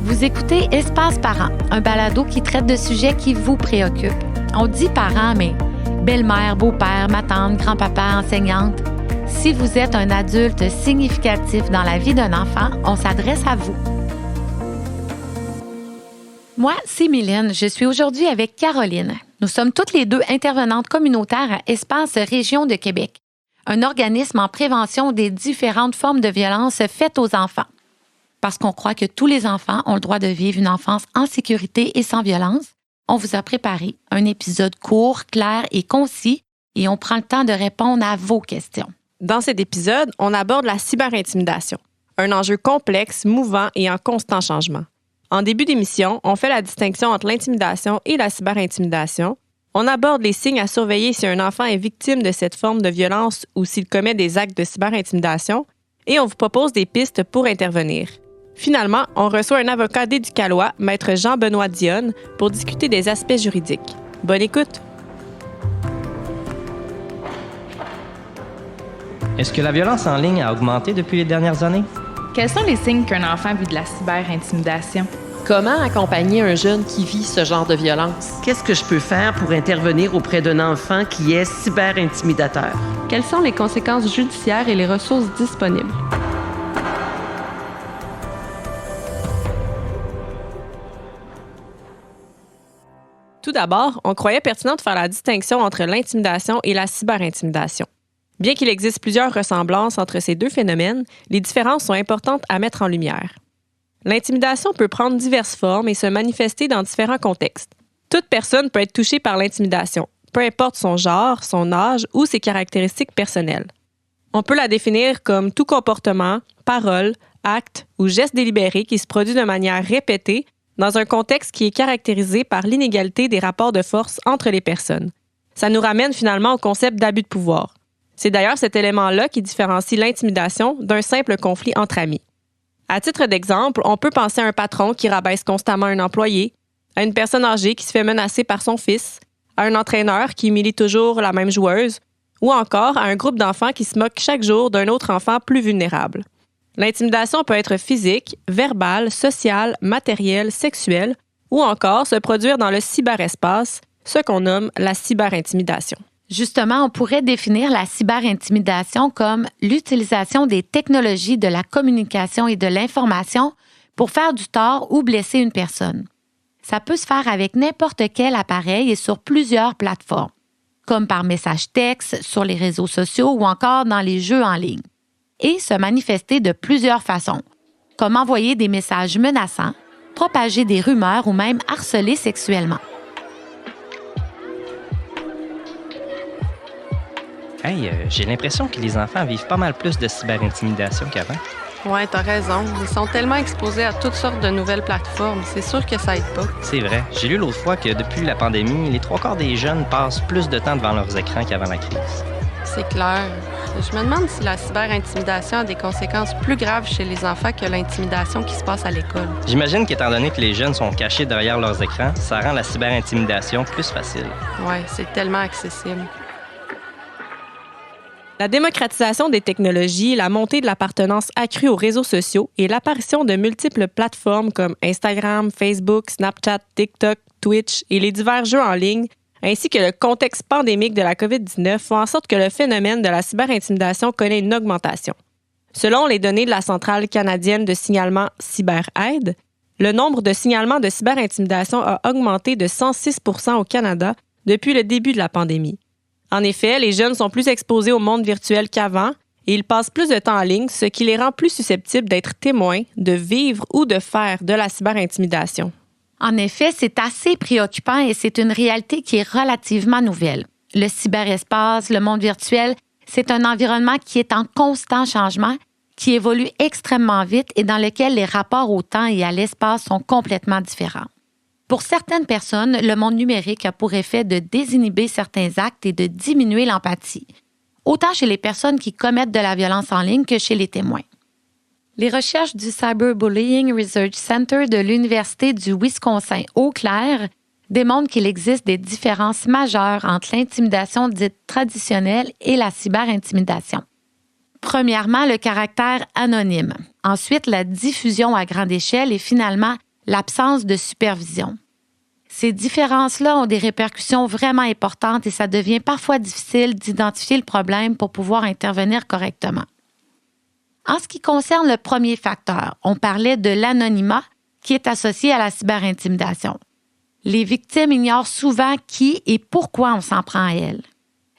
Vous écoutez Espace Parents, un balado qui traite de sujets qui vous préoccupent. On dit parents, mais belle-mère, beau-père, ma tante, grand-papa, enseignante. Si vous êtes un adulte significatif dans la vie d'un enfant, on s'adresse à vous. Moi, c'est Mylène. Je suis aujourd'hui avec Caroline. Nous sommes toutes les deux intervenantes communautaires à Espace Région de Québec, un organisme en prévention des différentes formes de violence faites aux enfants. Parce qu'on croit que tous les enfants ont le droit de vivre une enfance en sécurité et sans violence, on vous a préparé un épisode court, clair et concis et on prend le temps de répondre à vos questions. Dans cet épisode, on aborde la cyberintimidation, un enjeu complexe, mouvant et en constant changement. En début d'émission, on fait la distinction entre l'intimidation et la cyberintimidation. On aborde les signes à surveiller si un enfant est victime de cette forme de violence ou s'il commet des actes de cyberintimidation et on vous propose des pistes pour intervenir. Finalement, on reçoit un avocat d'Éducalois, maître Jean-Benoît Dionne, pour discuter des aspects juridiques. Bonne écoute! Est-ce que la violence en ligne a augmenté depuis les dernières années? Quels sont les signes qu'un enfant vit de la cyberintimidation? Comment accompagner un jeune qui vit ce genre de violence? Qu'est-ce que je peux faire pour intervenir auprès d'un enfant qui est cyberintimidateur? Quelles sont les conséquences judiciaires et les ressources disponibles? Tout d'abord, on croyait pertinent de faire la distinction entre l'intimidation et la cyberintimidation. Bien qu'il existe plusieurs ressemblances entre ces deux phénomènes, les différences sont importantes à mettre en lumière. L'intimidation peut prendre diverses formes et se manifester dans différents contextes. Toute personne peut être touchée par l'intimidation, peu importe son genre, son âge ou ses caractéristiques personnelles. On peut la définir comme tout comportement, parole, acte ou geste délibéré qui se produit de manière répétée dans un contexte qui est caractérisé par l'inégalité des rapports de force entre les personnes. Ça nous ramène finalement au concept d'abus de pouvoir. C'est d'ailleurs cet élément-là qui différencie l'intimidation d'un simple conflit entre amis. À titre d'exemple, on peut penser à un patron qui rabaisse constamment un employé, à une personne âgée qui se fait menacer par son fils, à un entraîneur qui humilie toujours la même joueuse, ou encore à un groupe d'enfants qui se moquent chaque jour d'un autre enfant plus vulnérable. L'intimidation peut être physique, verbale, sociale, matérielle, sexuelle, ou encore se produire dans le cyberespace, ce qu'on nomme la cyberintimidation. Justement, on pourrait définir la cyberintimidation comme l'utilisation des technologies de la communication et de l'information pour faire du tort ou blesser une personne. Ça peut se faire avec n'importe quel appareil et sur plusieurs plateformes, comme par message texte, sur les réseaux sociaux ou encore dans les jeux en ligne. Et se manifester de plusieurs façons, comme envoyer des messages menaçants, propager des rumeurs ou même harceler sexuellement. Hey, j'ai l'impression que les enfants vivent pas mal plus de cyberintimidation qu'avant. Ouais, t'as raison. Ils sont tellement exposés à toutes sortes de nouvelles plateformes. C'est sûr que ça aide pas. C'est vrai. J'ai lu l'autre fois que depuis la pandémie, les 3/4 des jeunes passent plus de temps devant leurs écrans qu'avant la crise. C'est clair. Je me demande si la cyberintimidation a des conséquences plus graves chez les enfants que l'intimidation qui se passe à l'école. J'imagine qu'étant donné que les jeunes sont cachés derrière leurs écrans, ça rend la cyberintimidation plus facile. Ouais, c'est tellement accessible. La démocratisation des technologies, la montée de l'appartenance accrue aux réseaux sociaux et l'apparition de multiples plateformes comme Instagram, Facebook, Snapchat, TikTok, Twitch et les divers jeux en ligne, ainsi que le contexte pandémique de la COVID-19 font en sorte que le phénomène de la cyberintimidation connaît une augmentation. Selon les données de la Centrale canadienne de signalement CyberAide, le nombre de signalements de cyberintimidation a augmenté de 106 % au Canada depuis le début de la pandémie. En effet, les jeunes sont plus exposés au monde virtuel qu'avant et ils passent plus de temps en ligne, ce qui les rend plus susceptibles d'être témoins, de vivre ou de faire de la cyberintimidation. En effet, c'est assez préoccupant et c'est une réalité qui est relativement nouvelle. Le cyberespace, le monde virtuel, c'est un environnement qui est en constant changement, qui évolue extrêmement vite et dans lequel les rapports au temps et à l'espace sont complètement différents. Pour certaines personnes, le monde numérique a pour effet de désinhiber certains actes et de diminuer l'empathie, autant chez les personnes qui commettent de la violence en ligne que chez les témoins. Les recherches du Cyberbullying Research Center de l'Université du Wisconsin-Eau Claire démontrent qu'il existe des différences majeures entre l'intimidation dite traditionnelle et la cyberintimidation. Premièrement, le caractère anonyme. Ensuite, la diffusion à grande échelle et finalement, l'absence de supervision. Ces différences-là ont des répercussions vraiment importantes et ça devient parfois difficile d'identifier le problème pour pouvoir intervenir correctement. En ce qui concerne le premier facteur, on parlait de l'anonymat qui est associé à la cyberintimidation. Les victimes ignorent souvent qui et pourquoi on s'en prend à elles.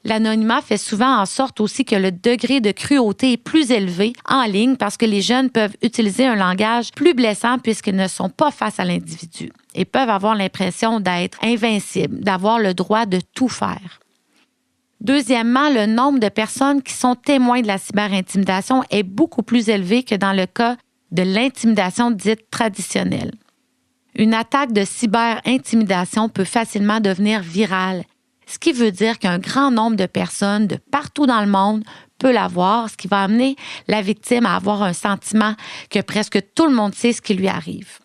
L'anonymat fait souvent en sorte aussi que le degré de cruauté est plus élevé en ligne parce que les jeunes peuvent utiliser un langage plus blessant puisqu'ils ne sont pas face à l'individu et peuvent avoir l'impression d'être invincibles, d'avoir le droit de tout faire. Deuxièmement, le nombre de personnes qui sont témoins de la cyberintimidation est beaucoup plus élevé que dans le cas de l'intimidation dite traditionnelle. Une attaque de cyberintimidation peut facilement devenir virale, ce qui veut dire qu'un grand nombre de personnes de partout dans le monde peut l'avoir, ce qui va amener la victime à avoir un sentiment que presque tout le monde sait ce qui lui arrive.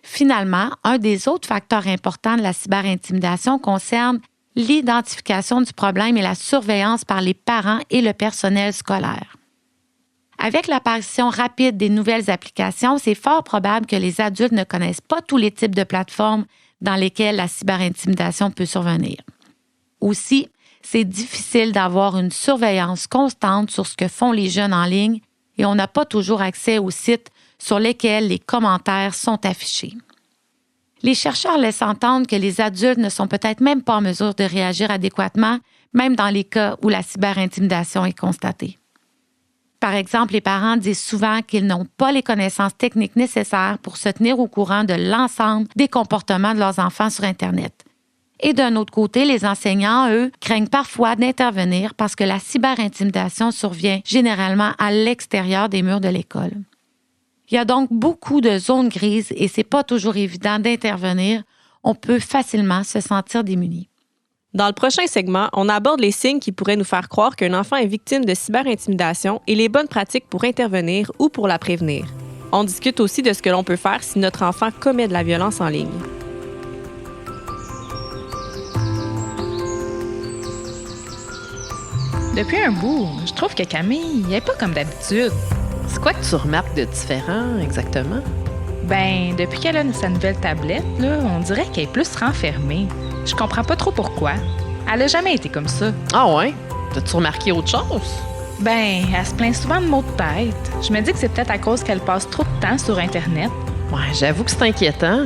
Finalement, un des autres facteurs importants de la cyberintimidation concerne l'identification du problème et la surveillance par les parents et le personnel scolaire. Avec l'apparition rapide des nouvelles applications, c'est fort probable que les adultes ne connaissent pas tous les types de plateformes dans lesquelles la cyberintimidation peut survenir. Aussi, c'est difficile d'avoir une surveillance constante sur ce que font les jeunes en ligne et on n'a pas toujours accès aux sites sur lesquels les commentaires sont affichés. Les chercheurs laissent entendre que les adultes ne sont peut-être même pas en mesure de réagir adéquatement, même dans les cas où la cyberintimidation est constatée. Par exemple, les parents disent souvent qu'ils n'ont pas les connaissances techniques nécessaires pour se tenir au courant de l'ensemble des comportements de leurs enfants sur Internet. Et d'un autre côté, les enseignants, eux, craignent parfois d'intervenir parce que la cyberintimidation survient généralement à l'extérieur des murs de l'école. Il y a donc beaucoup de zones grises et c'est pas toujours évident d'intervenir. On peut facilement se sentir démuni. Dans le prochain segment, on aborde les signes qui pourraient nous faire croire qu'un enfant est victime de cyberintimidation et les bonnes pratiques pour intervenir ou pour la prévenir. On discute aussi de ce que l'on peut faire si notre enfant commet de la violence en ligne. Depuis un bout, je trouve que Camille n'est pas comme d'habitude. C'est quoi que tu remarques de différent exactement? Ben, depuis qu'elle a sa nouvelle tablette, là, on dirait qu'elle est plus renfermée. Je comprends pas trop pourquoi. Elle a jamais été comme ça. Ah ouais? T'as-tu remarqué autre chose? Ben, elle se plaint souvent de maux de tête. Je me dis que c'est peut-être à cause qu'elle passe trop de temps sur Internet. Ouais, j'avoue que c'est inquiétant.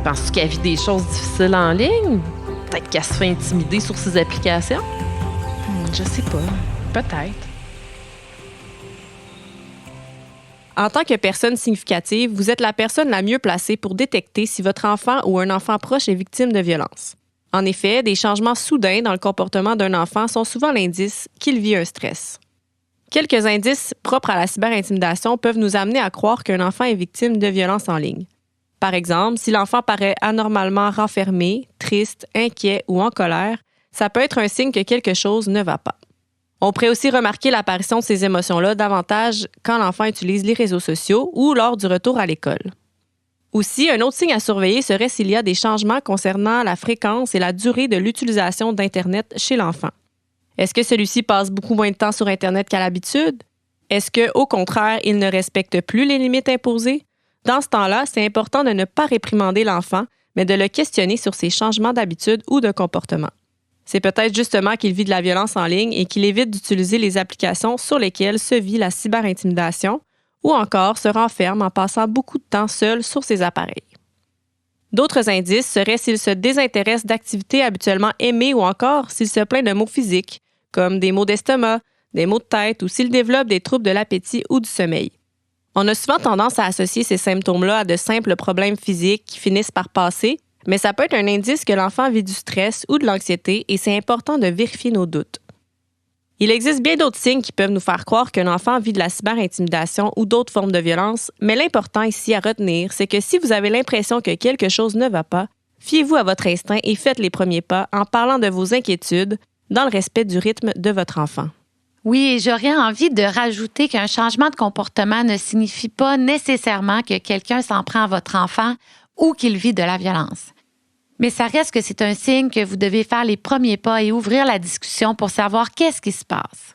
Penses-tu qu'elle vit des choses difficiles en ligne? Peut-être qu'elle se fait intimider sur ses applications? Je sais pas. Peut-être. En tant que personne significative, vous êtes la personne la mieux placée pour détecter si votre enfant ou un enfant proche est victime de violence. En effet, des changements soudains dans le comportement d'un enfant sont souvent l'indice qu'il vit un stress. Quelques indices propres à la cyberintimidation peuvent nous amener à croire qu'un enfant est victime de violence en ligne. Par exemple, si l'enfant paraît anormalement renfermé, triste, inquiet ou en colère, ça peut être un signe que quelque chose ne va pas. On pourrait aussi remarquer l'apparition de ces émotions-là davantage quand l'enfant utilise les réseaux sociaux ou lors du retour à l'école. Aussi, un autre signe à surveiller serait s'il y a des changements concernant la fréquence et la durée de l'utilisation d'Internet chez l'enfant. Est-ce que celui-ci passe beaucoup moins de temps sur Internet qu'à l'habitude? Est-ce qu'au contraire, il ne respecte plus les limites imposées? Dans ce temps-là, c'est important de ne pas réprimander l'enfant, mais de le questionner sur ses changements d'habitude ou de comportement. C'est peut-être justement qu'il vit de la violence en ligne et qu'il évite d'utiliser les applications sur lesquelles se vit la cyberintimidation ou encore se renferme en passant beaucoup de temps seul sur ses appareils. D'autres indices seraient s'il se désintéresse d'activités habituellement aimées ou encore s'il se plaint de maux physiques, comme des maux d'estomac, des maux de tête ou s'il développe des troubles de l'appétit ou du sommeil. On a souvent tendance à associer ces symptômes-là à de simples problèmes physiques qui finissent par passer, mais ça peut être un indice que l'enfant vit du stress ou de l'anxiété et c'est important de vérifier nos doutes. Il existe bien d'autres signes qui peuvent nous faire croire qu'un enfant vit de la cyberintimidation ou d'autres formes de violence, mais l'important ici à retenir, c'est que si vous avez l'impression que quelque chose ne va pas, fiez-vous à votre instinct et faites les premiers pas en parlant de vos inquiétudes dans le respect du rythme de votre enfant. Oui, et j'aurais envie de rajouter qu'un changement de comportement ne signifie pas nécessairement que quelqu'un s'en prend à votre enfant ou qu'il vit de la violence. Mais ça reste que c'est un signe que vous devez faire les premiers pas et ouvrir la discussion pour savoir qu'est-ce qui se passe.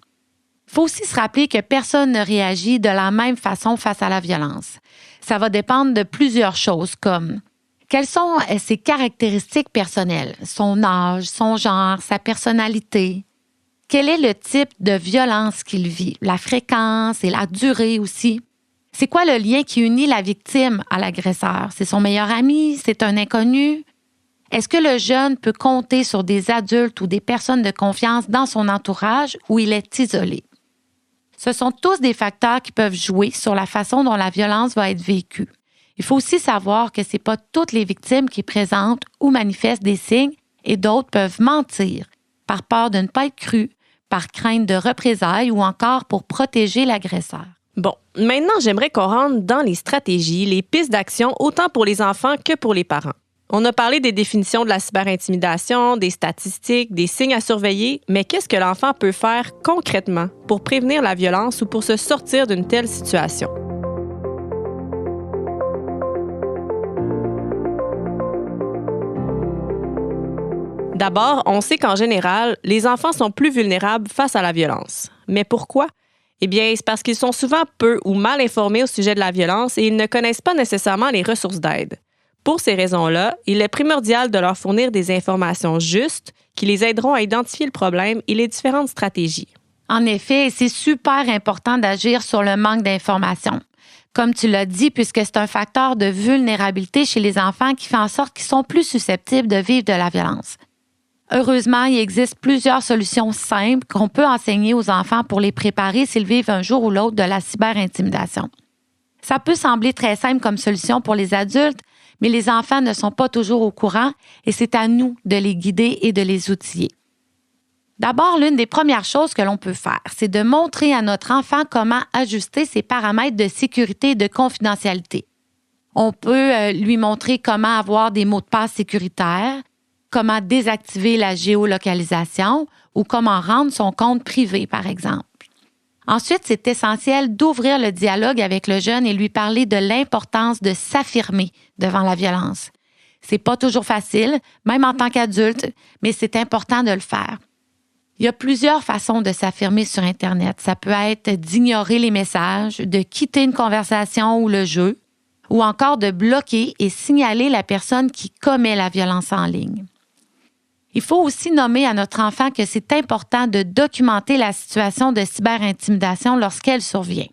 Il faut aussi se rappeler que personne ne réagit de la même façon face à la violence. Ça va dépendre de plusieurs choses comme quelles sont ses caractéristiques personnelles, son âge, son genre, sa personnalité. Quel est le type de violence qu'il vit, la fréquence et la durée aussi. C'est quoi le lien qui unit la victime à l'agresseur? C'est son meilleur ami? C'est un inconnu? Est-ce que le jeune peut compter sur des adultes ou des personnes de confiance dans son entourage ou il est isolé? Ce sont tous des facteurs qui peuvent jouer sur la façon dont la violence va être vécue. Il faut aussi savoir que ce n'est pas toutes les victimes qui présentent ou manifestent des signes et d'autres peuvent mentir par peur de ne pas être crues, par crainte de représailles ou encore pour protéger l'agresseur. Bon, maintenant, j'aimerais qu'on rentre dans les stratégies, les pistes d'action, autant pour les enfants que pour les parents. On a parlé des définitions de la cyberintimidation, des statistiques, des signes à surveiller, mais qu'est-ce que l'enfant peut faire concrètement pour prévenir la violence ou pour se sortir d'une telle situation? D'abord, on sait qu'en général, les enfants sont plus vulnérables face à la violence. Mais pourquoi? Eh bien, c'est parce qu'ils sont souvent peu ou mal informés au sujet de la violence et ils ne connaissent pas nécessairement les ressources d'aide. Pour ces raisons-là, il est primordial de leur fournir des informations justes qui les aideront à identifier le problème et les différentes stratégies. En effet, c'est super important d'agir sur le manque d'informations. Comme tu l'as dit, puisque c'est un facteur de vulnérabilité chez les enfants qui fait en sorte qu'ils sont plus susceptibles de vivre de la violence. Heureusement, il existe plusieurs solutions simples qu'on peut enseigner aux enfants pour les préparer s'ils vivent un jour ou l'autre de la cyberintimidation. Ça peut sembler très simple comme solution pour les adultes, mais les enfants ne sont pas toujours au courant et c'est à nous de les guider et de les outiller. D'abord, l'une des premières choses que l'on peut faire, c'est de montrer à notre enfant comment ajuster ses paramètres de sécurité et de confidentialité. On peut lui montrer comment avoir des mots de passe sécuritaires, comment désactiver la géolocalisation ou comment rendre son compte privé, par exemple. Ensuite, c'est essentiel d'ouvrir le dialogue avec le jeune et lui parler de l'importance de s'affirmer devant la violence. C'est pas toujours facile, même en tant qu'adulte, mais c'est important de le faire. Il y a plusieurs façons de s'affirmer sur Internet. Ça peut être d'ignorer les messages, de quitter une conversation ou le jeu, ou encore de bloquer et signaler la personne qui commet la violence en ligne. Il faut aussi nommer à notre enfant que c'est important de documenter la situation de cyberintimidation lorsqu'elle survient,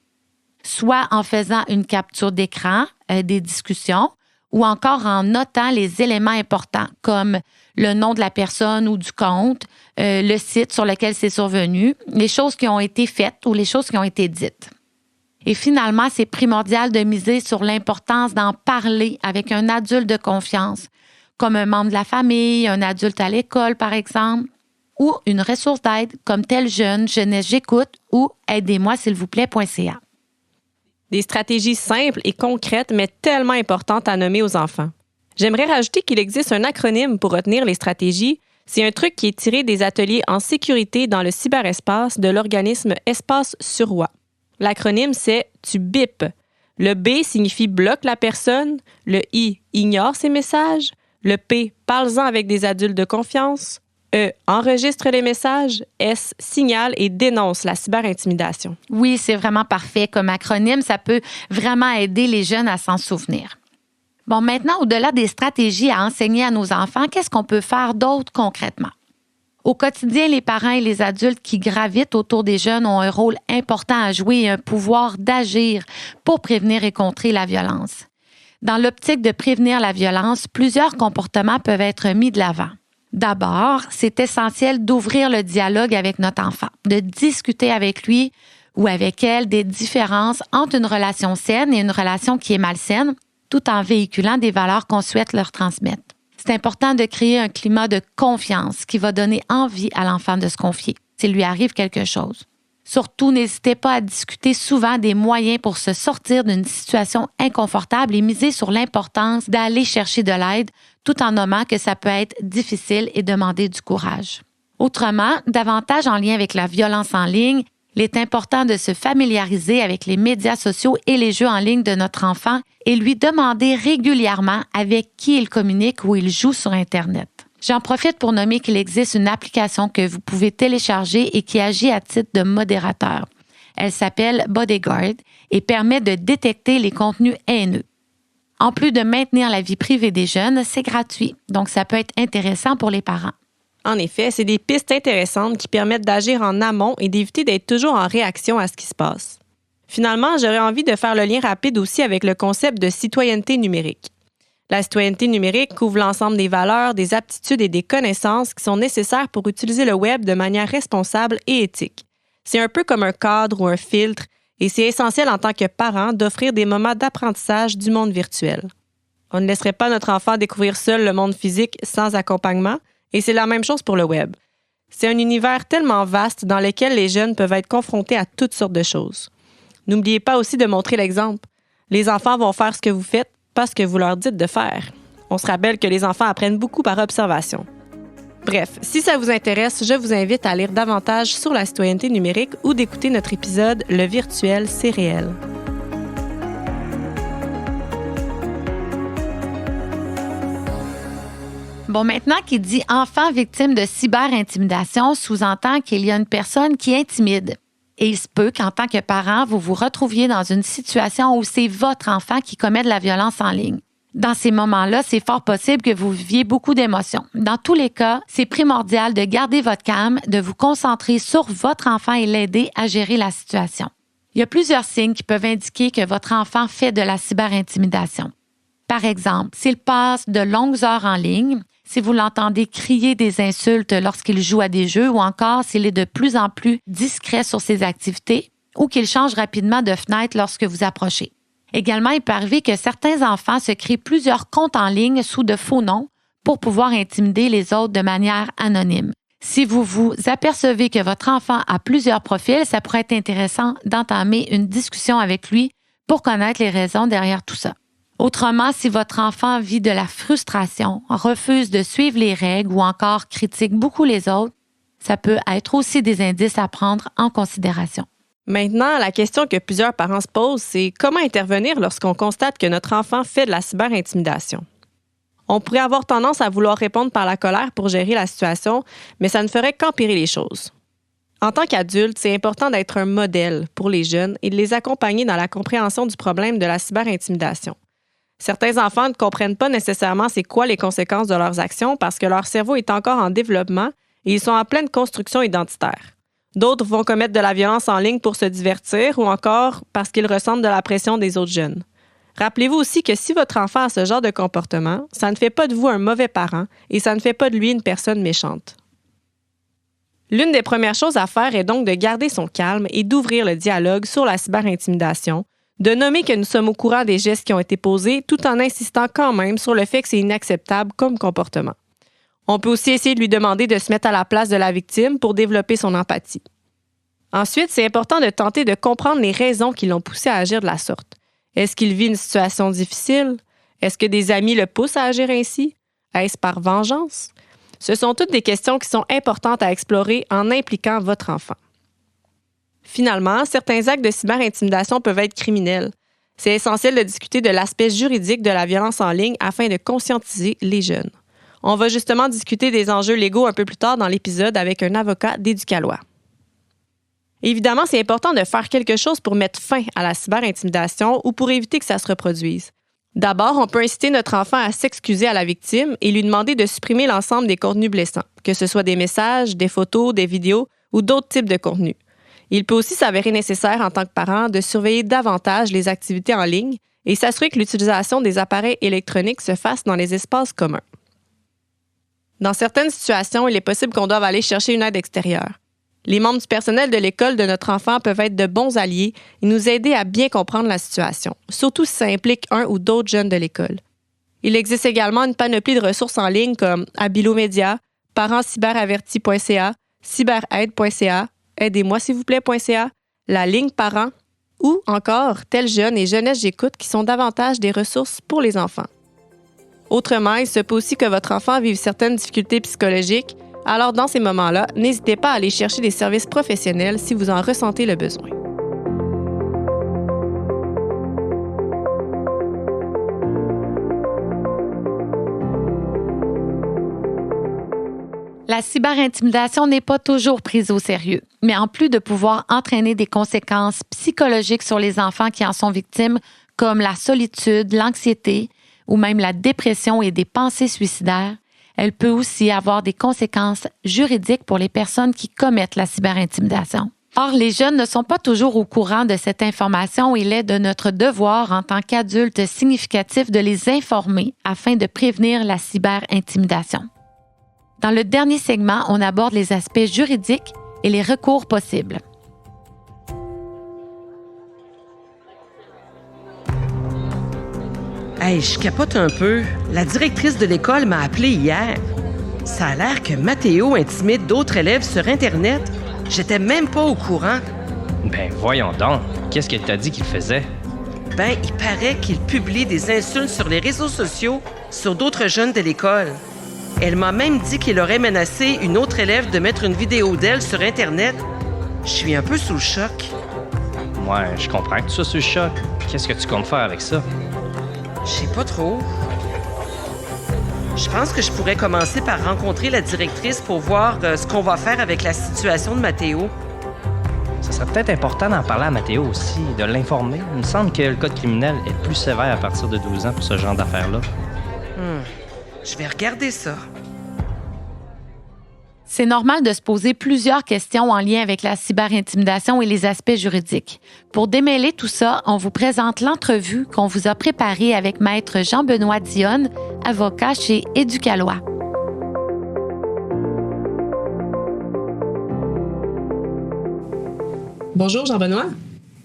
soit en faisant une capture d'écran des discussions ou encore en notant les éléments importants comme le nom de la personne ou du compte, le site sur lequel c'est survenu, les choses qui ont été faites ou les choses qui ont été dites. Et finalement, c'est primordial de miser sur l'importance d'en parler avec un adulte de confiance, comme un membre de la famille, un adulte à l'école, par exemple, ou une ressource d'aide comme Tel Jeune, Jeunesse J'écoute ou aidez-moi s'il vous plaît.ca. Des stratégies simples et concrètes, mais tellement importantes à nommer aux enfants. J'aimerais rajouter qu'il existe un acronyme pour retenir les stratégies. C'est un truc qui est tiré des ateliers en sécurité dans le cyberespace de l'organisme Espace Surroi. L'acronyme, c'est « tu bipes ». Le B signifie « bloque la personne », le I « ignore ses messages », le P « parle-en avec des adultes de confiance », E « enregistre les messages », S « signale et dénonce la cyberintimidation. Oui, c'est vraiment parfait comme acronyme. Ça peut vraiment aider les jeunes à s'en souvenir. Bon, maintenant, au-delà des stratégies à enseigner à nos enfants, qu'est-ce qu'on peut faire d'autre concrètement? Au quotidien, les parents et les adultes qui gravitent autour des jeunes ont un rôle important à jouer et un pouvoir d'agir pour prévenir et contrer la violence. Dans l'optique de prévenir la violence, plusieurs comportements peuvent être mis de l'avant. D'abord, c'est essentiel d'ouvrir le dialogue avec notre enfant, de discuter avec lui ou avec elle des différences entre une relation saine et une relation qui est malsaine, tout en véhiculant des valeurs qu'on souhaite leur transmettre. C'est important de créer un climat de confiance qui va donner envie à l'enfant de se confier s'il lui arrive quelque chose. Surtout, n'hésitez pas à discuter souvent des moyens pour se sortir d'une situation inconfortable et miser sur l'importance d'aller chercher de l'aide tout en nommant que ça peut être difficile et demander du courage. Autrement, davantage en lien avec la violence en ligne, il est important de se familiariser avec les médias sociaux et les jeux en ligne de notre enfant et lui demander régulièrement avec qui il communique ou il joue sur Internet. J'en profite pour nommer qu'il existe une application que vous pouvez télécharger et qui agit à titre de modérateur. Elle s'appelle Bodyguard et permet de détecter les contenus haineux. En plus de maintenir la vie privée des jeunes, c'est gratuit, donc ça peut être intéressant pour les parents. En effet, c'est des pistes intéressantes qui permettent d'agir en amont et d'éviter d'être toujours en réaction à ce qui se passe. Finalement, j'aurais envie de faire le lien rapide aussi avec le concept de citoyenneté numérique. La citoyenneté numérique couvre l'ensemble des valeurs, des aptitudes et des connaissances qui sont nécessaires pour utiliser le web de manière responsable et éthique. C'est un peu comme un cadre ou un filtre, et c'est essentiel en tant que parent d'offrir des moments d'apprentissage du monde virtuel. On ne laisserait pas notre enfant découvrir seul le monde physique sans accompagnement, et c'est la même chose pour le web. C'est un univers tellement vaste dans lequel les jeunes peuvent être confrontés à toutes sortes de choses. N'oubliez pas aussi de montrer l'exemple. Les enfants vont faire ce que vous faites, pas ce que vous leur dites de faire. On se rappelle que les enfants apprennent beaucoup par observation. Bref, si ça vous intéresse, je vous invite à lire davantage sur la citoyenneté numérique ou d'écouter notre épisode « Le virtuel, c'est réel ». Bon, maintenant qu'il dit enfant victime de cyberintimidation, sous-entend qu'il y a une personne qui intimide. Et il se peut qu'en tant que parent, vous vous retrouviez dans une situation où c'est votre enfant qui commet de la violence en ligne. Dans ces moments-là, c'est fort possible que vous viviez beaucoup d'émotions. Dans tous les cas, c'est primordial de garder votre calme, de vous concentrer sur votre enfant et l'aider à gérer la situation. Il y a plusieurs signes qui peuvent indiquer que votre enfant fait de la cyberintimidation. Par exemple, s'il passe de longues heures en ligne, si vous l'entendez crier des insultes lorsqu'il joue à des jeux ou encore s'il est de plus en plus discret sur ses activités ou qu'il change rapidement de fenêtre lorsque vous approchez. Également, il peut arriver que certains enfants se créent plusieurs comptes en ligne sous de faux noms pour pouvoir intimider les autres de manière anonyme. Si vous vous apercevez que votre enfant a plusieurs profils, ça pourrait être intéressant d'entamer une discussion avec lui pour connaître les raisons derrière tout ça. Autrement, si votre enfant vit de la frustration, refuse de suivre les règles ou encore critique beaucoup les autres, ça peut être aussi des indices à prendre en considération. Maintenant, la question que plusieurs parents se posent, c'est comment intervenir lorsqu'on constate que notre enfant fait de la cyberintimidation? On pourrait avoir tendance à vouloir répondre par la colère pour gérer la situation, mais ça ne ferait qu'empirer les choses. En tant qu'adulte, c'est important d'être un modèle pour les jeunes et de les accompagner dans la compréhension du problème de la cyberintimidation. Certains enfants ne comprennent pas nécessairement c'est quoi les conséquences de leurs actions parce que leur cerveau est encore en développement et ils sont en pleine construction identitaire. D'autres vont commettre de la violence en ligne pour se divertir ou encore parce qu'ils ressentent de la pression des autres jeunes. Rappelez-vous aussi que si votre enfant a ce genre de comportement, ça ne fait pas de vous un mauvais parent et ça ne fait pas de lui une personne méchante. L'une des premières choses à faire est donc de garder son calme et d'ouvrir le dialogue sur la cyberintimidation, de nommer que nous sommes au courant des gestes qui ont été posés tout en insistant quand même sur le fait que c'est inacceptable comme comportement. On peut aussi essayer de lui demander de se mettre à la place de la victime pour développer son empathie. Ensuite, c'est important de tenter de comprendre les raisons qui l'ont poussé à agir de la sorte. Est-ce qu'il vit une situation difficile? Est-ce que des amis le poussent à agir ainsi? Est-ce par vengeance? Ce sont toutes des questions qui sont importantes à explorer en impliquant votre enfant. Finalement, certains actes de cyberintimidation peuvent être criminels. C'est essentiel de discuter de l'aspect juridique de la violence en ligne afin de conscientiser les jeunes. On va justement discuter des enjeux légaux un peu plus tard dans l'épisode avec un avocat d'Éducalois. Évidemment, c'est important de faire quelque chose pour mettre fin à la cyberintimidation ou pour éviter que ça se reproduise. D'abord, on peut inciter notre enfant à s'excuser à la victime et lui demander de supprimer l'ensemble des contenus blessants, que ce soit des messages, des photos, des vidéos ou d'autres types de contenus. Il peut aussi s'avérer nécessaire en tant que parent de surveiller davantage les activités en ligne et s'assurer que l'utilisation des appareils électroniques se fasse dans les espaces communs. Dans certaines situations, il est possible qu'on doive aller chercher une aide extérieure. Les membres du personnel de l'école de notre enfant peuvent être de bons alliés et nous aider à bien comprendre la situation, surtout si ça implique un ou d'autres jeunes de l'école. Il existe également une panoplie de ressources en ligne comme Abilomédia, parentscyberavertis.ca, cyberaide.ca, aidez-moi s'il vous plaît.ca, la ligne parents ou encore Tel Jeune et Jeunesse J'écoute qui sont davantage des ressources pour les enfants. Autrement, il se peut aussi que votre enfant vive certaines difficultés psychologiques. Alors, dans ces moments-là, n'hésitez pas à aller chercher des services professionnels si vous en ressentez le besoin. La cyberintimidation n'est pas toujours prise au sérieux, mais en plus de pouvoir entraîner des conséquences psychologiques sur les enfants qui en sont victimes, comme la solitude, l'anxiété ou même la dépression et des pensées suicidaires, elle peut aussi avoir des conséquences juridiques pour les personnes qui commettent la cyberintimidation. Or, les jeunes ne sont pas toujours au courant de cette information et il est de notre devoir en tant qu'adultes significatifs de les informer afin de prévenir la cyberintimidation. Dans le dernier segment, on aborde les aspects juridiques et les recours possibles. Hey, je capote un peu. La directrice de l'école m'a appelé hier. Ça a l'air que Mathéo intimide d'autres élèves sur Internet. J'étais même pas au courant. Ben voyons donc, qu'est-ce qu'elle t'a dit qu'il faisait? Ben, il paraît qu'il publie des insultes sur les réseaux sociaux sur d'autres jeunes de l'école. Elle m'a même dit qu'il aurait menacé une autre élève de mettre une vidéo d'elle sur Internet. Je suis un peu sous le choc. Ouais, je comprends que tu sois sous le choc. Qu'est-ce que tu comptes faire avec ça? Je sais pas trop. Je pense que je pourrais commencer par rencontrer la directrice pour voir ce qu'on va faire avec la situation de Mathéo. Ça serait peut-être important d'en parler à Mathéo aussi, de l'informer. Il me semble que le code criminel est plus sévère à partir de 12 ans pour ce genre d'affaires-là. Je vais regarder ça. C'est normal de se poser plusieurs questions en lien avec la cyberintimidation et les aspects juridiques. Pour démêler tout ça, on vous présente l'entrevue qu'on vous a préparée avec Maître Jean-Benoît Dionne, avocat chez Éducalois. Bonjour Jean-Benoît.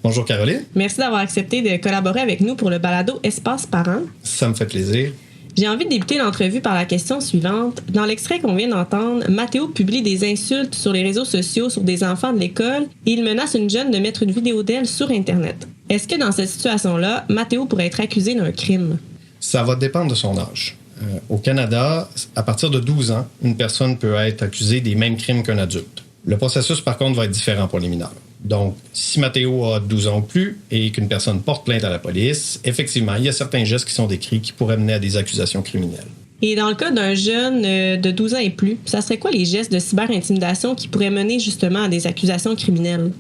Bonjour Caroline. Merci d'avoir accepté de collaborer avec nous pour le balado Espace Parents. Ça me fait plaisir. J'ai envie de débuter l'entrevue par la question suivante. Dans l'extrait qu'on vient d'entendre, Mathéo publie des insultes sur les réseaux sociaux sur des enfants de l'école et il menace une jeune de mettre une vidéo d'elle sur Internet. Est-ce que dans cette situation-là, Mathéo pourrait être accusé d'un crime? Ça va dépendre de son âge. Au Canada, à partir de 12 ans, une personne peut être accusée des mêmes crimes qu'un adulte. Le processus, par contre, va être différent pour les mineurs. Donc, si Mathéo a 12 ans ou plus et qu'une personne porte plainte à la police, effectivement, il y a certains gestes qui sont décrits qui pourraient mener à des accusations criminelles. Et dans le cas d'un jeune de 12 ans et plus, ça serait quoi les gestes de cyberintimidation qui pourraient mener justement à des accusations criminelles?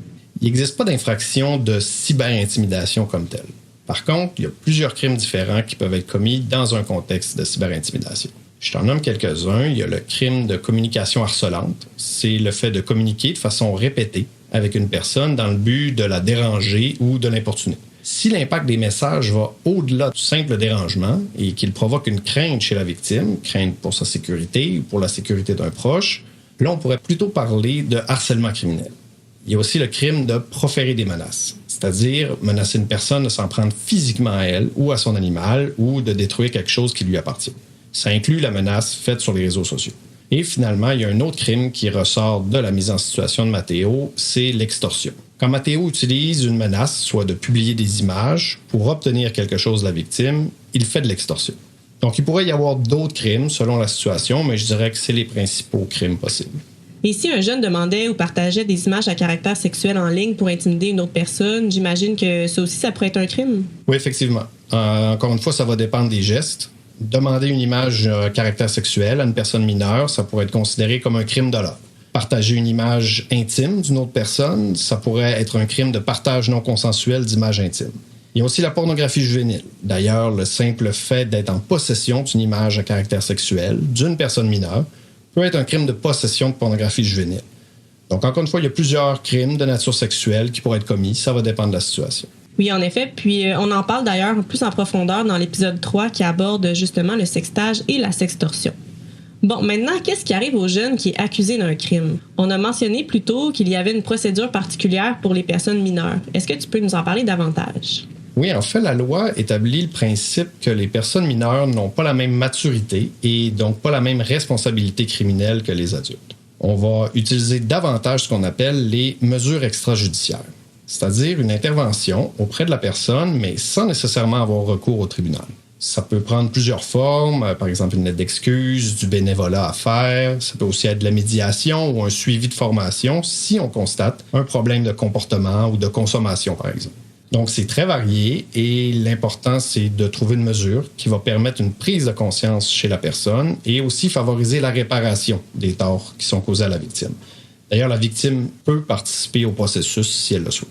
Il n'existe pas d'infraction de cyberintimidation comme telle. Par contre, il y a plusieurs crimes différents qui peuvent être commis dans un contexte de cyberintimidation. Je t'en nomme quelques-uns. Il y a le crime de communication harcelante. C'est le fait de communiquer de façon répétée avec une personne dans le but de la déranger ou de l'importuner. Si l'impact des messages va au-delà du simple dérangement et qu'il provoque une crainte chez la victime, crainte pour sa sécurité ou pour la sécurité d'un proche, là, on pourrait plutôt parler de harcèlement criminel. Il y a aussi le crime de proférer des menaces, c'est-à-dire menacer une personne de s'en prendre physiquement à elle ou à son animal ou de détruire quelque chose qui lui appartient. Ça inclut la menace faite sur les réseaux sociaux. Et finalement, il y a un autre crime qui ressort de la mise en situation de Mathéo, c'est l'extorsion. Quand Mathéo utilise une menace, soit de publier des images, pour obtenir quelque chose de la victime, il fait de l'extorsion. Donc, il pourrait y avoir d'autres crimes selon la situation, mais je dirais que c'est les principaux crimes possibles. Et si un jeune demandait ou partageait des images à caractère sexuel en ligne pour intimider une autre personne, j'imagine que ça aussi, ça pourrait être un crime? Oui, effectivement. Encore une fois, ça va dépendre des gestes. Demander une image à caractère sexuel à une personne mineure, ça pourrait être considéré comme un crime de l'ordre. Partager une image intime d'une autre personne, ça pourrait être un crime de partage non consensuel d'images intimes. Il y a aussi la pornographie juvénile. D'ailleurs, le simple fait d'être en possession d'une image à caractère sexuel d'une personne mineure peut être un crime de possession de pornographie juvénile. Donc, encore une fois, il y a plusieurs crimes de nature sexuelle qui pourraient être commis. Ça va dépendre de la situation. Oui, en effet. Puis on en parle d'ailleurs plus en profondeur dans l'épisode 3 qui aborde justement le sextage et la sextorsion. Bon, maintenant, qu'est-ce qui arrive aux jeunes qui est accusé d'un crime? On a mentionné plus tôt qu'il y avait une procédure particulière pour les personnes mineures. Est-ce que tu peux nous en parler davantage? Oui, en fait, la loi établit le principe que les personnes mineures n'ont pas la même maturité et donc pas la même responsabilité criminelle que les adultes. On va utiliser davantage ce qu'on appelle les mesures extrajudiciaires, c'est-à-dire une intervention auprès de la personne, mais sans nécessairement avoir recours au tribunal. Ça peut prendre plusieurs formes, par exemple une lettre d'excuse, du bénévolat à faire. Ça peut aussi être de la médiation ou un suivi de formation si on constate un problème de comportement ou de consommation, par exemple. Donc, c'est très varié et l'important, c'est de trouver une mesure qui va permettre une prise de conscience chez la personne et aussi favoriser la réparation des torts qui sont causés à la victime. D'ailleurs, la victime peut participer au processus si elle le souhaite.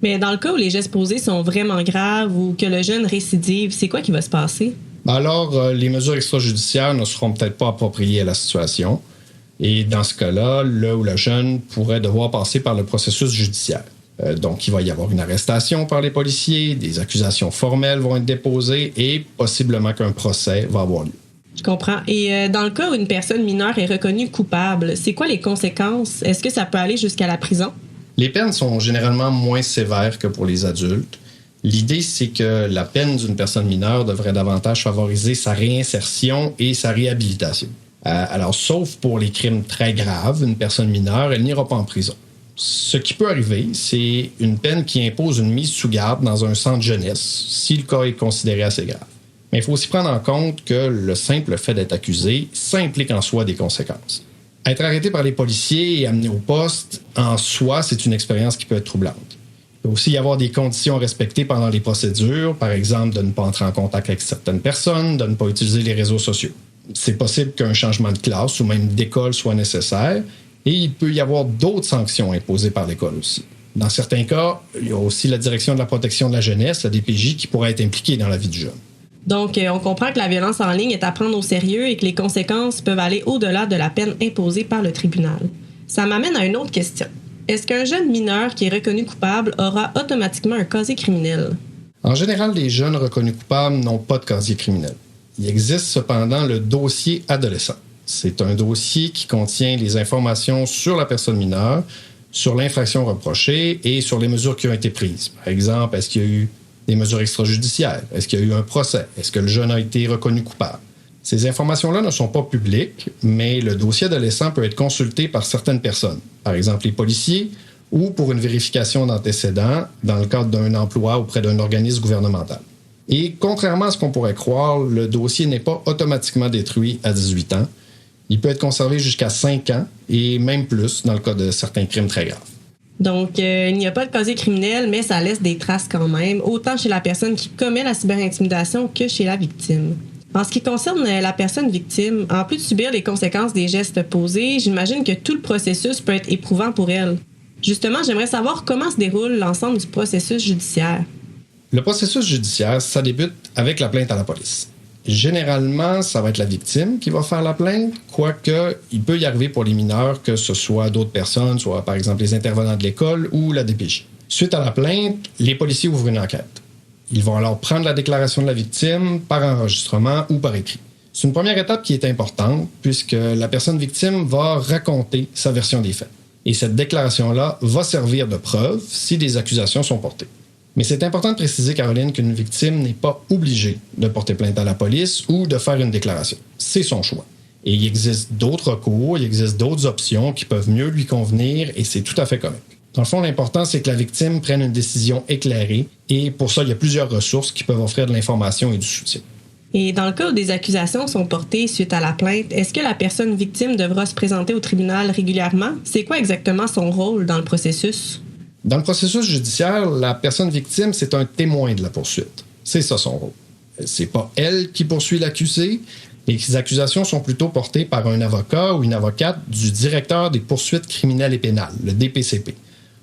Mais dans le cas où les gestes posés sont vraiment graves ou que le jeune récidive, c'est quoi qui va se passer? Alors, les mesures extrajudiciaires ne seront peut-être pas appropriées à la situation. Et dans ce cas-là, le ou la jeune pourrait devoir passer par le processus judiciaire. Donc, il va y avoir une arrestation par les policiers, des accusations formelles vont être déposées et possiblement qu'un procès va avoir lieu. Je comprends. Et dans le cas où une personne mineure est reconnue coupable, c'est quoi les conséquences? Est-ce que ça peut aller jusqu'à la prison? Les peines sont généralement moins sévères que pour les adultes. L'idée, c'est que la peine d'une personne mineure devrait davantage favoriser sa réinsertion et sa réhabilitation. Alors, sauf pour les crimes très graves, une personne mineure, elle n'ira pas en prison. Ce qui peut arriver, c'est une peine qui impose une mise sous garde dans un centre jeunesse, si le cas est considéré assez grave. Mais il faut aussi prendre en compte que le simple fait d'être accusé, ça implique en soi des conséquences. Être arrêté par les policiers et amené au poste, en soi, c'est une expérience qui peut être troublante. Il peut aussi y avoir des conditions à respecter pendant les procédures, par exemple de ne pas entrer en contact avec certaines personnes, de ne pas utiliser les réseaux sociaux. C'est possible qu'un changement de classe ou même d'école soit nécessaire, et il peut y avoir d'autres sanctions imposées par l'école aussi. Dans certains cas, il y a aussi la Direction de la protection de la jeunesse, la DPJ, qui pourrait être impliquée dans la vie du jeune. Donc, on comprend que la violence en ligne est à prendre au sérieux et que les conséquences peuvent aller au-delà de la peine imposée par le tribunal. Ça m'amène à une autre question. Est-ce qu'un jeune mineur qui est reconnu coupable aura automatiquement un casier criminel? En général, les jeunes reconnus coupables n'ont pas de casier criminel. Il existe cependant le dossier adolescent. C'est un dossier qui contient les informations sur la personne mineure, sur l'infraction reprochée et sur les mesures qui ont été prises. Par exemple, est-ce qu'il y a eu des mesures extrajudiciaires? Est-ce qu'il y a eu un procès? Est-ce que le jeune a été reconnu coupable? Ces informations-là ne sont pas publiques, mais le dossier adolescent peut être consulté par certaines personnes, par exemple les policiers, ou pour une vérification d'antécédents dans le cadre d'un emploi auprès d'un organisme gouvernemental. Et contrairement à ce qu'on pourrait croire, le dossier n'est pas automatiquement détruit à 18 ans. Il peut être conservé jusqu'à 5 ans et même plus dans le cas de certains crimes très graves. Donc, il n'y a pas de casier criminel, mais ça laisse des traces quand même, autant chez la personne qui commet la cyberintimidation que chez la victime. En ce qui concerne la personne victime, en plus de subir les conséquences des gestes posés, j'imagine que tout le processus peut être éprouvant pour elle. Justement, j'aimerais savoir comment se déroule l'ensemble du processus judiciaire. Le processus judiciaire, ça débute avec la plainte à la police. Généralement, ça va être la victime qui va faire la plainte, quoique il peut y arriver pour les mineurs que ce soit d'autres personnes, soit par exemple les intervenants de l'école ou la DPJ. Suite à la plainte, les policiers ouvrent une enquête. Ils vont alors prendre la déclaration de la victime par enregistrement ou par écrit. C'est une première étape qui est importante puisque la personne victime va raconter sa version des faits. Et cette déclaration-là va servir de preuve si des accusations sont portées. Mais c'est important de préciser, Caroline, qu'une victime n'est pas obligée de porter plainte à la police ou de faire une déclaration. C'est son choix. Et il existe d'autres recours, il existe d'autres options qui peuvent mieux lui convenir et c'est tout à fait correct. Dans le fond, l'important, c'est que la victime prenne une décision éclairée et pour ça, il y a plusieurs ressources qui peuvent offrir de l'information et du soutien. Et dans le cas où des accusations sont portées suite à la plainte, est-ce que la personne victime devra se présenter au tribunal régulièrement? C'est quoi exactement son rôle dans le processus? Dans le processus judiciaire, la personne victime, c'est un témoin de la poursuite. C'est ça son rôle. C'est pas elle qui poursuit l'accusé. Les accusations sont plutôt portées par un avocat ou une avocate du directeur des poursuites criminelles et pénales, le DPCP.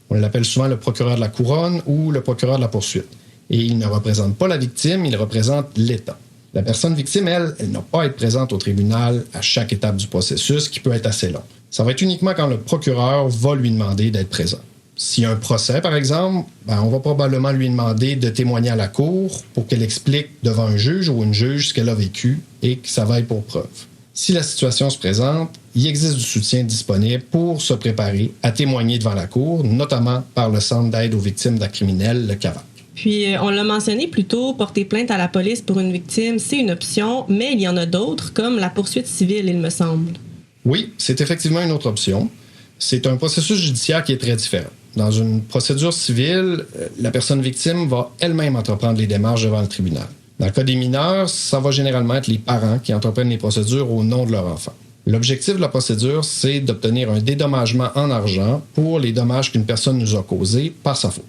On l'appelle souvent le procureur de la couronne ou le procureur de la poursuite. Et il ne représente pas la victime, il représente l'État. La personne victime, elle n'a pas à être présente au tribunal à chaque étape du processus, qui peut être assez long. Ça va être uniquement quand le procureur va lui demander d'être présent. S'il y a un procès, par exemple, on va probablement lui demander de témoigner à la cour pour qu'elle explique devant un juge ou une juge ce qu'elle a vécu et que ça vaille pour preuve. Si la situation se présente, il existe du soutien disponible pour se préparer à témoigner devant la cour, notamment par le Centre d'aide aux victimes d'actes criminels, le CAVAC. Puis, on l'a mentionné plus tôt, porter plainte à la police pour une victime, c'est une option, mais il y en a d'autres, comme la poursuite civile, il me semble. Oui, c'est effectivement une autre option. C'est un processus judiciaire qui est très différent. Dans une procédure civile, la personne victime va elle-même entreprendre les démarches devant le tribunal. Dans le cas des mineurs, ça va généralement être les parents qui entreprennent les procédures au nom de leur enfant. L'objectif de la procédure, c'est d'obtenir un dédommagement en argent pour les dommages qu'une personne nous a causés par sa faute.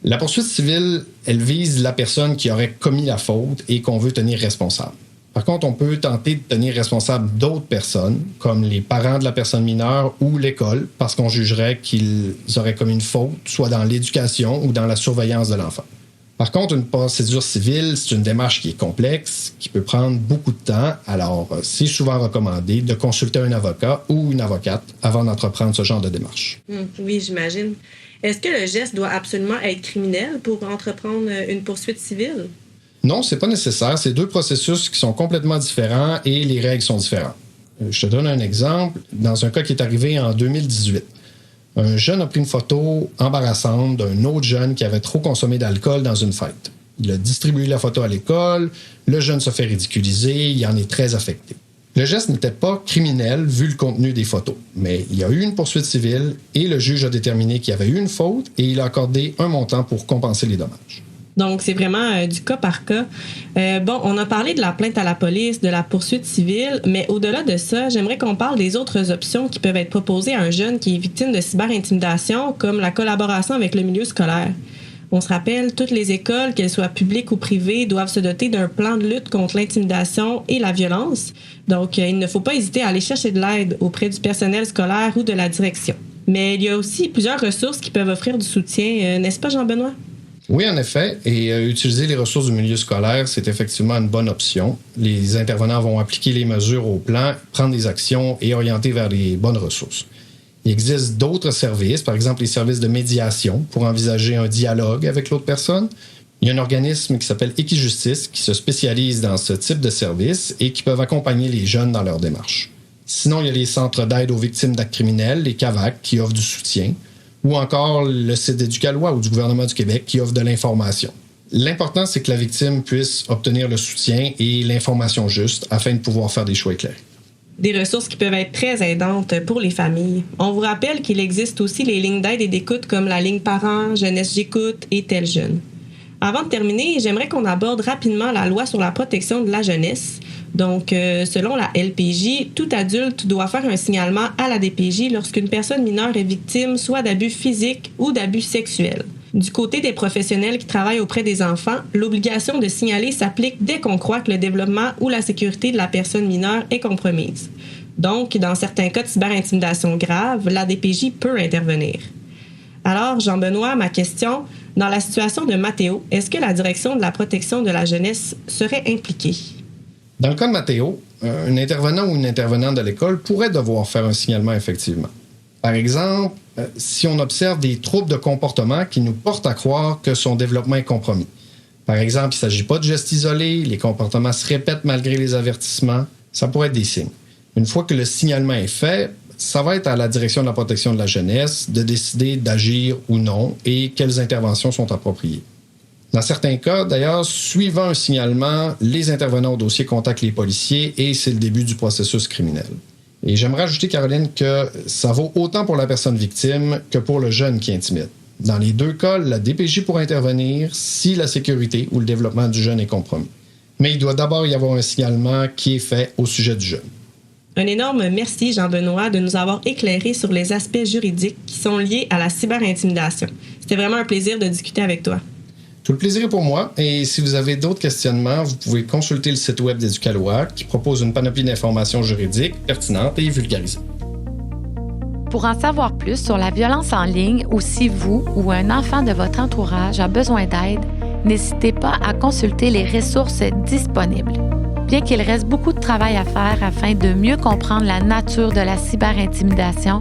La poursuite civile, elle vise la personne qui aurait commis la faute et qu'on veut tenir responsable. Par contre, on peut tenter de tenir responsable d'autres personnes, comme les parents de la personne mineure ou l'école, parce qu'on jugerait qu'ils auraient commis une faute, soit dans l'éducation ou dans la surveillance de l'enfant. Par contre, une procédure civile, c'est une démarche qui est complexe, qui peut prendre beaucoup de temps. Alors, c'est souvent recommandé de consulter un avocat ou une avocate avant d'entreprendre ce genre de démarche. Oui, j'imagine. Est-ce que le geste doit absolument être criminel pour entreprendre une poursuite civile? Non, c'est pas nécessaire. C'est deux processus qui sont complètement différents et les règles sont différentes. Je te donne un exemple. Dans un cas qui est arrivé en 2018, un jeune a pris une photo embarrassante d'un autre jeune qui avait trop consommé d'alcool dans une fête. Il a distribué la photo à l'école, le jeune se fait ridiculiser, il en est très affecté. Le geste n'était pas criminel vu le contenu des photos, mais il y a eu une poursuite civile et le juge a déterminé qu'il y avait eu une faute et il a accordé un montant pour compenser les dommages. Donc, c'est vraiment du cas par cas. On a parlé de la plainte à la police, de la poursuite civile, mais au-delà de ça, j'aimerais qu'on parle des autres options qui peuvent être proposées à un jeune qui est victime de cyberintimidation, comme la collaboration avec le milieu scolaire. On se rappelle, toutes les écoles, qu'elles soient publiques ou privées, doivent se doter d'un plan de lutte contre l'intimidation et la violence. Donc, il ne faut pas hésiter à aller chercher de l'aide auprès du personnel scolaire ou de la direction. Mais il y a aussi plusieurs ressources qui peuvent offrir du soutien, n'est-ce pas, Jean-Benoît? Oui, en effet, et utiliser les ressources du milieu scolaire, c'est effectivement une bonne option. Les intervenants vont appliquer les mesures au plan, prendre des actions et orienter vers les bonnes ressources. Il existe d'autres services, par exemple les services de médiation pour envisager un dialogue avec l'autre personne. Il y a un organisme qui s'appelle Equijustice qui se spécialise dans ce type de services et qui peuvent accompagner les jeunes dans leur démarche. Sinon, il y a les centres d'aide aux victimes d'actes criminels, les CAVAC, qui offrent du soutien, ou encore le site d'Éducalois ou du gouvernement du Québec qui offre de l'information. L'important, c'est que la victime puisse obtenir le soutien et l'information juste afin de pouvoir faire des choix éclairés. Des ressources qui peuvent être très aidantes pour les familles. On vous rappelle qu'il existe aussi les lignes d'aide et d'écoute comme la ligne Parents, Jeunesse J'écoute et Tel Jeune. Avant de terminer, j'aimerais qu'on aborde rapidement la loi sur la protection de la jeunesse. Donc, selon la LPJ, tout adulte doit faire un signalement à la DPJ lorsqu'une personne mineure est victime soit d'abus physiques ou d'abus sexuels. Du côté des professionnels qui travaillent auprès des enfants, l'obligation de signaler s'applique dès qu'on croit que le développement ou la sécurité de la personne mineure est compromise. Donc, dans certains cas de cyberintimidation grave, la DPJ peut intervenir. Alors, Jean-Benoît, ma question, dans la situation de Mathéo, est-ce que la direction de la protection de la jeunesse serait impliquée? Dans le cas de Mathéo, un intervenant ou une intervenante de l'école pourrait devoir faire un signalement effectivement. Par exemple, si on observe des troubles de comportement qui nous portent à croire que son développement est compromis. Par exemple, il ne s'agit pas de gestes isolés, les comportements se répètent malgré les avertissements, ça pourrait être des signes. Une fois que le signalement est fait, ça va être à la direction de la protection de la jeunesse de décider d'agir ou non et quelles interventions sont appropriées. Dans certains cas, d'ailleurs, suivant un signalement, les intervenants au dossier contactent les policiers et c'est le début du processus criminel. Et j'aimerais ajouter, Caroline, que ça vaut autant pour la personne victime que pour le jeune qui intimide. Dans les deux cas, la DPJ pourra intervenir si la sécurité ou le développement du jeune est compromis. Mais il doit d'abord y avoir un signalement qui est fait au sujet du jeune. Un énorme merci, Jean-Benoît, de nous avoir éclairé sur les aspects juridiques qui sont liés à la cyberintimidation. C'était vraiment un plaisir de discuter avec toi. Tout le plaisir est pour moi. Et si vous avez d'autres questionnements, vous pouvez consulter le site web d'Éducalois qui propose une panoplie d'informations juridiques pertinentes et vulgarisées. Pour en savoir plus sur la violence en ligne ou si vous ou un enfant de votre entourage a besoin d'aide, n'hésitez pas à consulter les ressources disponibles. Bien qu'il reste beaucoup de travail à faire afin de mieux comprendre la nature de la cyberintimidation,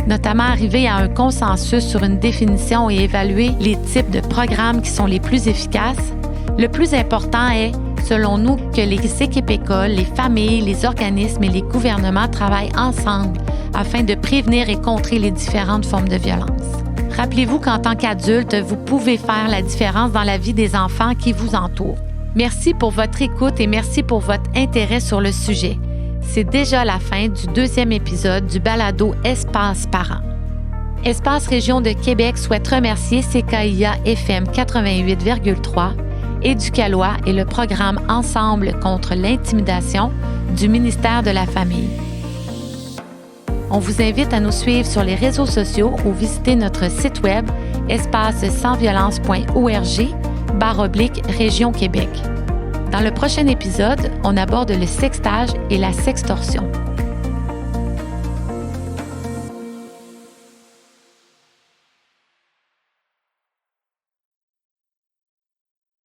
notamment arriver à un consensus sur une définition et évaluer les types de programmes qui sont les plus efficaces, le plus important est, selon nous, que les équipes écoles, les familles, les organismes et les gouvernements travaillent ensemble afin de prévenir et contrer les différentes formes de violence. Rappelez-vous qu'en tant qu'adulte, vous pouvez faire la différence dans la vie des enfants qui vous entourent. Merci pour votre écoute et merci pour votre intérêt sur le sujet. C'est déjà la fin du 2e épisode du balado Espace Parents. Espace Région de Québec souhaite remercier CKIA FM 88,3, Éducalois et le programme Ensemble contre l'intimidation du ministère de la Famille. On vous invite à nous suivre sur les réseaux sociaux ou visiter notre site web espacesansviolence.org/Région Québec. Dans le prochain épisode, on aborde le sextage et la sextorsion.